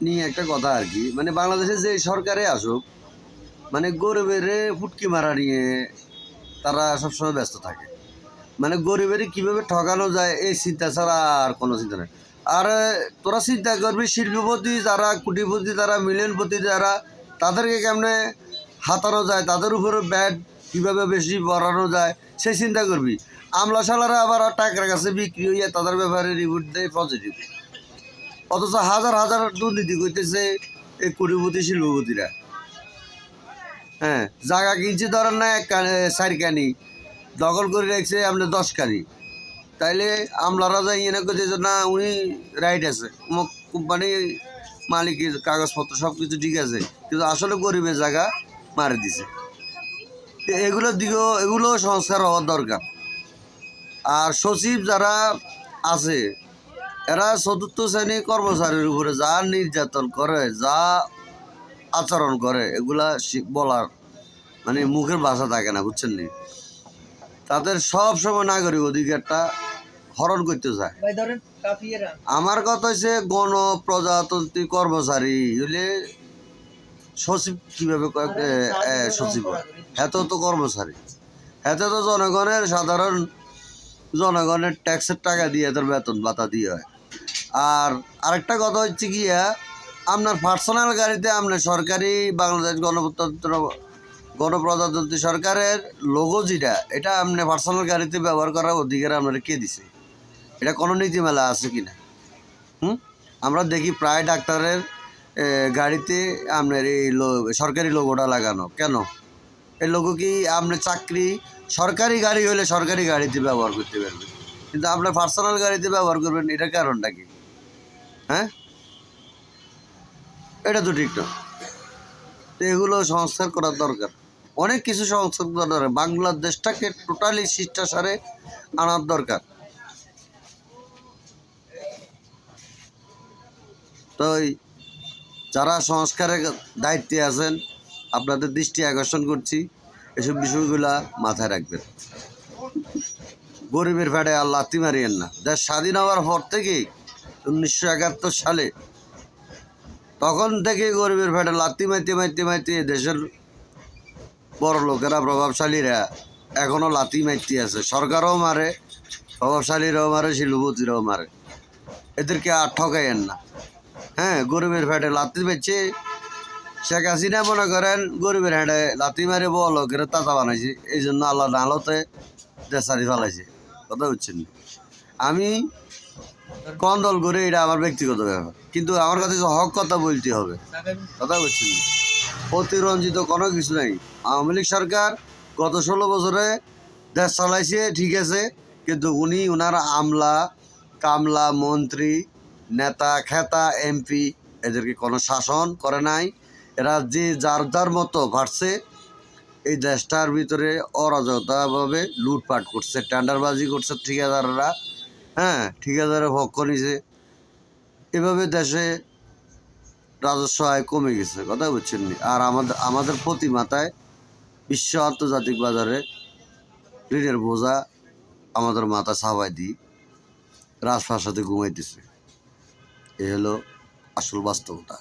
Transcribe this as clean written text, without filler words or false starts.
নিয়ে একটা কথা আর কি, মানে বাংলাদেশে যে সরকারে আসুক, মানে গরিবের ফুটকি মারা নিয়ে তারা সবসময় ব্যস্ত থাকে। মানে গরিবের কিভাবে ঠকানো যায় এই চিন্তা ছাড়া আর কোনো চিন্তা নেই। আর তোরা চিন্তা করবি শিল্পপতি যারা, কোটিপতি যারা, মিলিয়নপতি যারা, তাদেরকে কেমনে হাতানো যায়, তাদের উপরে ব্যাট কীভাবে বেশি বাড়ানো যায় সেই চিন্তা করবি। আমলা শালারা আবার টাকার কাছে বিক্রি হইয়া তাদের ব্যাপারে রিপোর্ট দেয় পজিটিভ, অথচ হাজার হাজার দুর্নীতি করতেছে এই কোটিপতি শিল্পপতিরা। হ্যাঁ, জায়গা কিনছি ধরেন না এক চারখানি, দখল করে রাখছে আপনি 10 কানি, তাইলে আমলারা যাই এনে করছে যে না উনি রাইট আছে, অমুক কোম্পানির মালিকের কাগজপত্র সব কিছু ঠিক আছে, কিন্তু আসলে গরিবের জায়গা মারি দিছে। এগুলোর দিকেও এগুলো সংস্কার হওয়ার দরকার। আর সচিব যারা আছে এরা চতুর্থ শ্রেণী কর্মচারীর উপরে যা নির্যাতন করে, যা আচরণ করে, এগুলা বলার মানে মুখের ভাষা থাকে না, বুঝছেন নি? তাদের সব সময় নাগরিক অধিকারটা হরণ করতে চায়। আমার কথা হচ্ছে গণপ্রজাতন্ত্রী কর্মচারী হইলে সচিব কিভাবে সচিব হয়? এত তো কর্মচারী, এত তো জনগণের সাধারণ জনগণের ট্যাক্সের টাকা দিয়ে এদের বেতন ভাতা দিয়ে হয়। আর আরেকটা কথা হচ্ছে গিয়া আপনার পার্সোনাল গাড়িতে আপনার সরকারি বাংলাদেশ গণপ্রজাতন্ত্রী সরকারের লোগো যেটা, এটা আপনি পার্সোনাল গাড়িতে ব্যবহার করার অধিকার আপনারা কে দিছে? এটা কোনো নীতিমেলা আছে কিনা? আমরা দেখি প্রায় ডাক্তারের গাড়িতে আপনার এই সরকারি লোগোটা লাগানো কেন? এই লোগো কি আপনি চাকরি সরকারি গাড়ি হলে সরকারি গাড়িতে ব্যবহার করতে পারবেন, কিন্তু আপনার পার্সোনাল গাড়িতে ব্যবহার করবেন, এটার কারণটা কি? হ্যাঁ, এটা তো ঠিক না। তো এগুলো সংস্কার করার দরকার, অনেক কিছু সংস্কার দরকার। বাংলাদেশটাকে টোটালি শিষ্টাচারে আনার দরকার। তো যারা সংস্কারের দায়িত্বে আছেন আপনাদের দৃষ্টি আকর্ষণ করছি, এসব বিষয়গুলা মাথায় রাখবেন। গরিবের ফেটে আর লাথি মারিয়েন না। দেশ স্বাধীন হওয়ার পর থেকেই 1971 সালে তখন থেকে গরিবের ফেটে লাথি মাইতে দেশের বড় লোকেরা, প্রভাবশালীরা এখনও লাথি মারতে আছে। সরকারও মারে, প্রভাবশালীরাও মারে, শিল্পপতিরাও মারে। এদেরকে আর ঠকাইয়েন না। হ্যাঁ, গরিবের ফেটে লাথি মারছে। শেখ হাসিনা মনে করেন গরিবের হেঁটে লাথি মারে বড় লোকের তাজা বানাইছে, এই জন্য আল্লাহ নালতে দেশারি ফেলাইছে। কথা বুঝছেন? আমি কোন দল করে এটা আমার ব্যক্তিগত ব্যাপার, কিন্তু আমার কাছে হক কথা বলতে হবে। কথা বুঝছেন? অতিরঞ্জিত কোনো কিছু নাই। আওয়ামী লীগ সরকার গত 16 বছরে দেশ চালাইছে, ঠিক আছে, কিন্তু উনি ওনার আমলা কামলা, মন্ত্রী, নেতা খেতা, এমপি এদেরকে কোনো শাসন করে নাই। এরা যে যার যার মতো পারছে এই দেশটার ভিতরে অরাজকতাভাবে লুটপাট করছে, টেন্ডারবাজি করছে ঠিকাদাররা। হ্যাঁ, ঠিকাদারের পক্ষ নিছে। এভাবে দেশে রাজস্ব আয় কমে গেছে। কথা বুঝছেন নি? আর আমাদের প্রতি মাথায় বিশ্ব আন্তর্জাতিক বাজারে ঋণের বোঝা আমাদের মাথা ছাপাই দিই রাজপ্রাসাদে ঘুমাইতেছে। এ হলো আসল বাস্তবতা।